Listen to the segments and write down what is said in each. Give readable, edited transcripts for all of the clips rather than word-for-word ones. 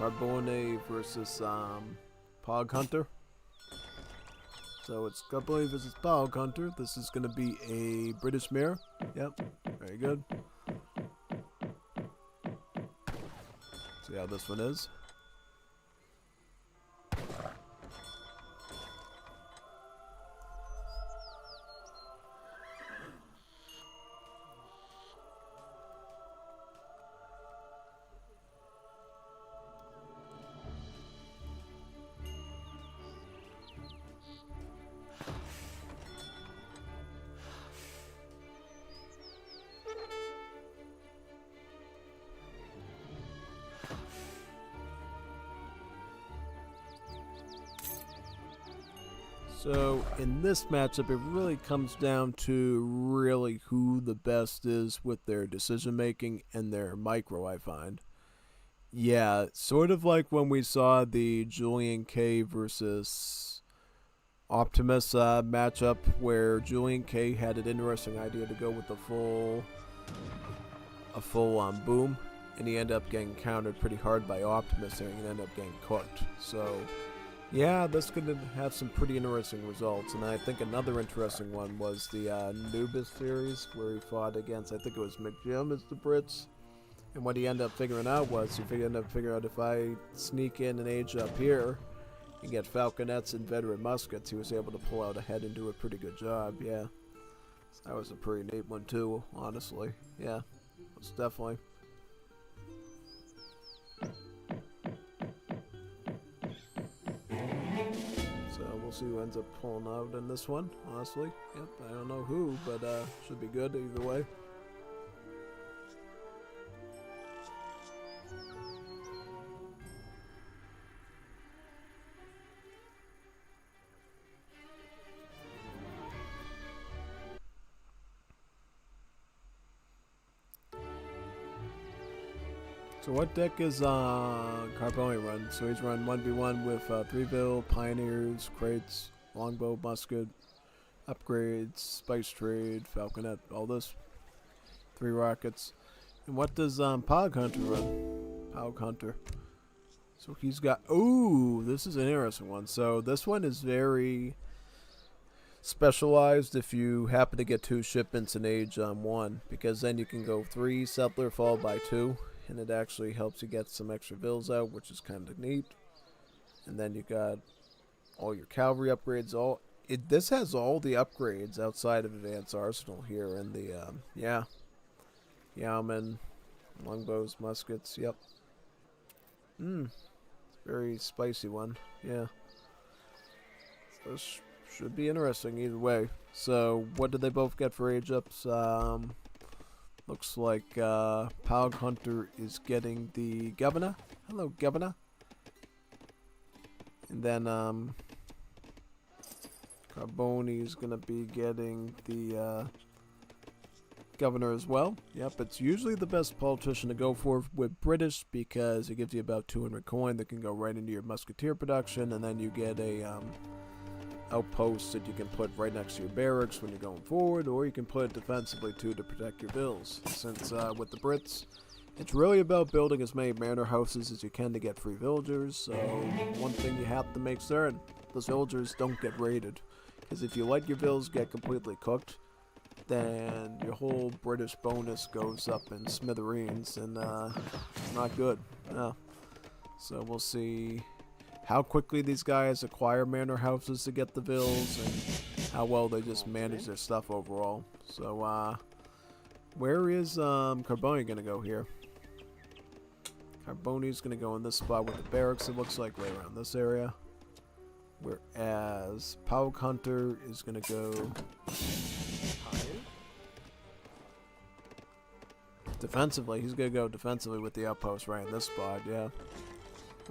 Carbone versus PAWG Hunter. So it's Carbone versus PAWG Hunter. This is going to be a British mare. Yep, very good. See how this one is. So in this matchup, it really comes down to really who the best is with their decision making and their micro, I find. Yeah, sort of like when we saw the JulianK versus Optimus matchup, where JulianK had an interesting idea to go with a full boom, and he ended up getting countered pretty hard by Optimus, and he ended up getting cooked. So yeah, this could have some pretty interesting results. And I think another interesting one was the Nubis series, where he fought against, I think it was McJim as the Brits. And what he ended up figuring out was, he ended up figuring out if I sneak in and age up here and get falconets and veteran muskets, he was able to pull out ahead and do a pretty good job, yeah. So that was a pretty neat one too, honestly. Yeah, most definitely. We'll see who ends up pulling out in this one, honestly. Yep, I don't know who, but should be good either way. So what deck is Carbone run? So he's run 1v1 with Threeville, Pioneers, Crates, Longbow, Musket, Upgrades, Spice Trade, Falconet, all this. 3 rockets. And what does PAWG Hunter run? PAWG Hunter. So he's got, ooh, this is an interesting one. So this one is very specialized if you happen to get 2 shipments in age 1, because then you can go 3 settler followed by 2. And it actually helps you get some extra vills out, which is kind of neat. And then you got all your cavalry upgrades. This has all the upgrades outside of Advanced Arsenal here, and the yeah, Yeoman, longbows, muskets. Yep. It's a very spicy one. Yeah. So this should be interesting either way. So what did they both get for age ups? Looks like PAWG Hunter is getting the Governor. Hello, Governor. And then Carbone is going to be getting the Governor as well. Yep, it's usually the best politician to go for with British, because it gives you about 200 coin that can go right into your musketeer production, and then you get a outpost that you can put right next to your barracks when you're going forward, or you can put it defensively too to protect your vills. Since with the Brits, it's really about building as many manor houses as you can to get free villagers. So one thing you have to make certain, those villagers don't get raided, because if you let your vills get completely cooked, then your whole British bonus goes up in smithereens, and it's not good. Yeah. So we'll see how quickly these guys acquire manor houses to get the vills, and how well they just manage their stuff overall. So, where is Carbone going to go here? Carbone's going to go in this spot with the barracks, it looks like, right around this area. Whereas PAWG Hunter is going to go defensively. He's going to go defensively with the outpost right in this spot, yeah.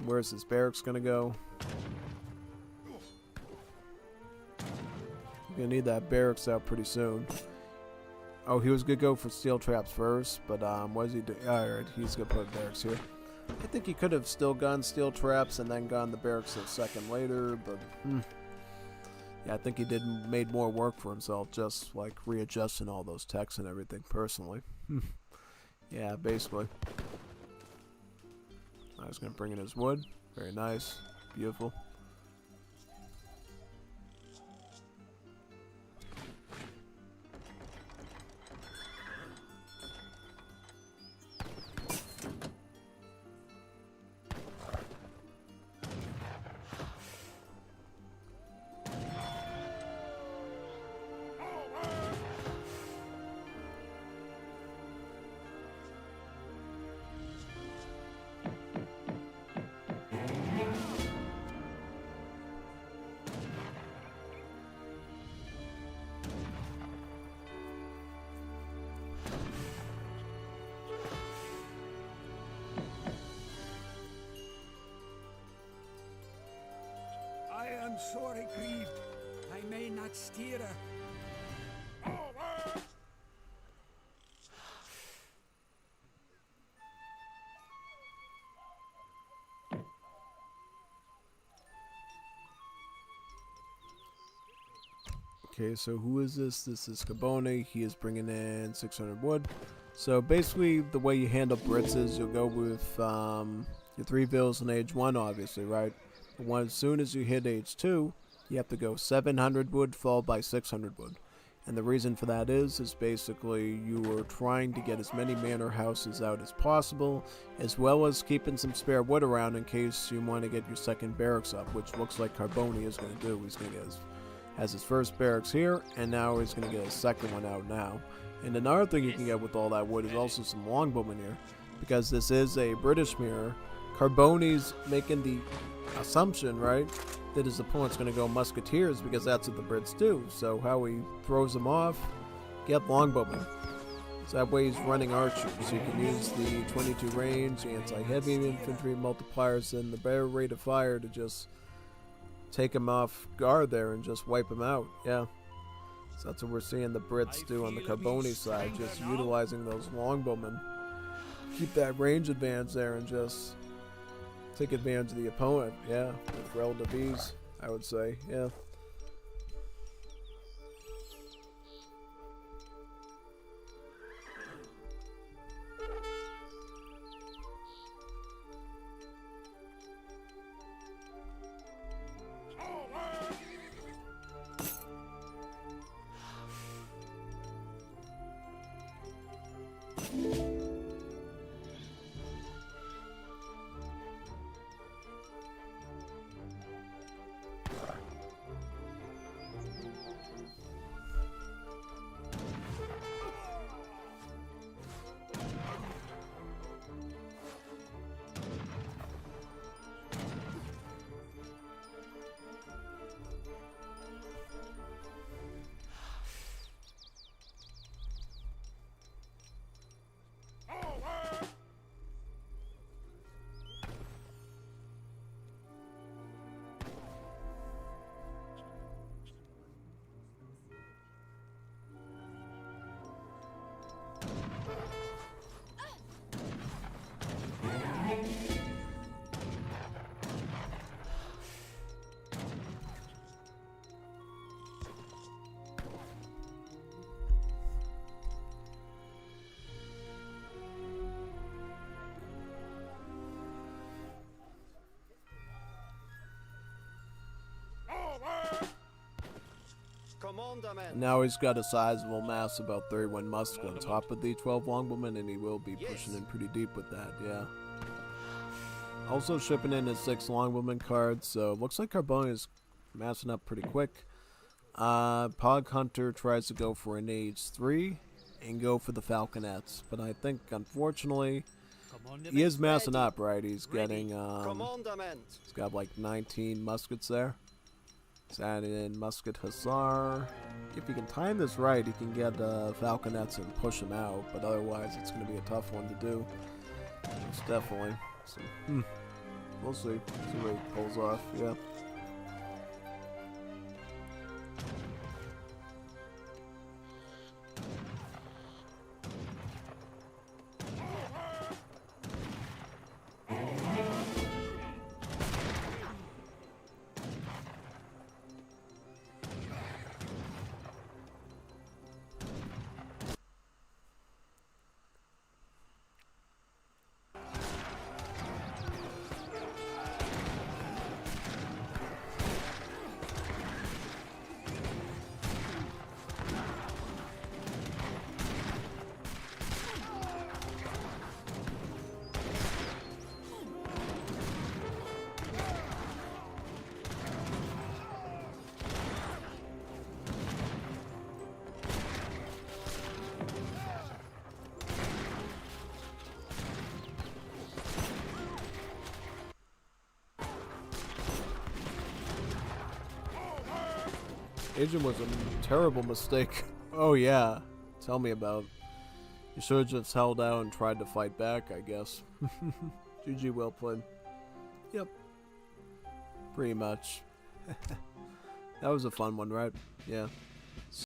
Where's his barracks gonna go? You're gonna need that barracks out pretty soon. Oh, he was gonna go for steel traps first, but what is he doing? Alright, he's gonna put barracks here. I think he could have still gone steel traps and then gone the barracks a second later, but yeah, I think he made more work for himself, just like readjusting all those techs and everything personally. Yeah, basically. I was going to bring in his wood. Very nice. Beautiful. I am sorely grieved. I may not steer her. Okay, so who is this? This is Carbone. He is bringing in 600 wood. So basically, the way you handle Brits is you'll go with your 3 villas in age 1, obviously, right? But as soon as you hit age 2, you have to go 700 wood followed by 600 wood. And the reason for that is basically you are trying to get as many manor houses out as possible, as well as keeping some spare wood around in case you want to get your second barracks up, which looks like Carbone is going to do. He's going to get has his first barracks here, and now he's going to get his second one out now. And another thing you can get with all that wood is also some longbowmen here, because this is a British mirror. Carbone's making the assumption, right, that his opponent's going to go musketeers because that's what the Brits do. So how he throws them off, get longbowmen. So that way he's running archers. So you can use the 22 range, the anti-heavy infantry multipliers, and the better rate of fire to just take him off guard there and just wipe him out. Yeah. So that's what we're seeing the Brits do on the Carbone side, just utilizing those longbowmen. Keep that range advantage there and just take advantage of the opponent. Yeah, with relative ease, I would say. Yeah. Now he's got a sizable mass, about 31 musk on top of the 12 longbowmen, and he will be pushing in pretty deep with that, yeah. Also shipping in his 6 longbowmen cards, so it looks like Carbone is massing up pretty quick. PAWG Hunter tries to go for an age 3 and go for the Falconets, but I think, unfortunately, he is massing up, right? He's getting, he's got like 19 muskets there. He's adding in Musket Hussar. If he can time this right, he can get Falconets and push him out, but otherwise it's going to be a tough one to do. Most definitely. So, we'll see. See what he pulls off, yeah. Agent was a terrible mistake. Oh yeah, tell me about it. You should have just held out and tried to fight back, I guess. GG, well played. Yep. Pretty much. That was a fun one, right? Yeah.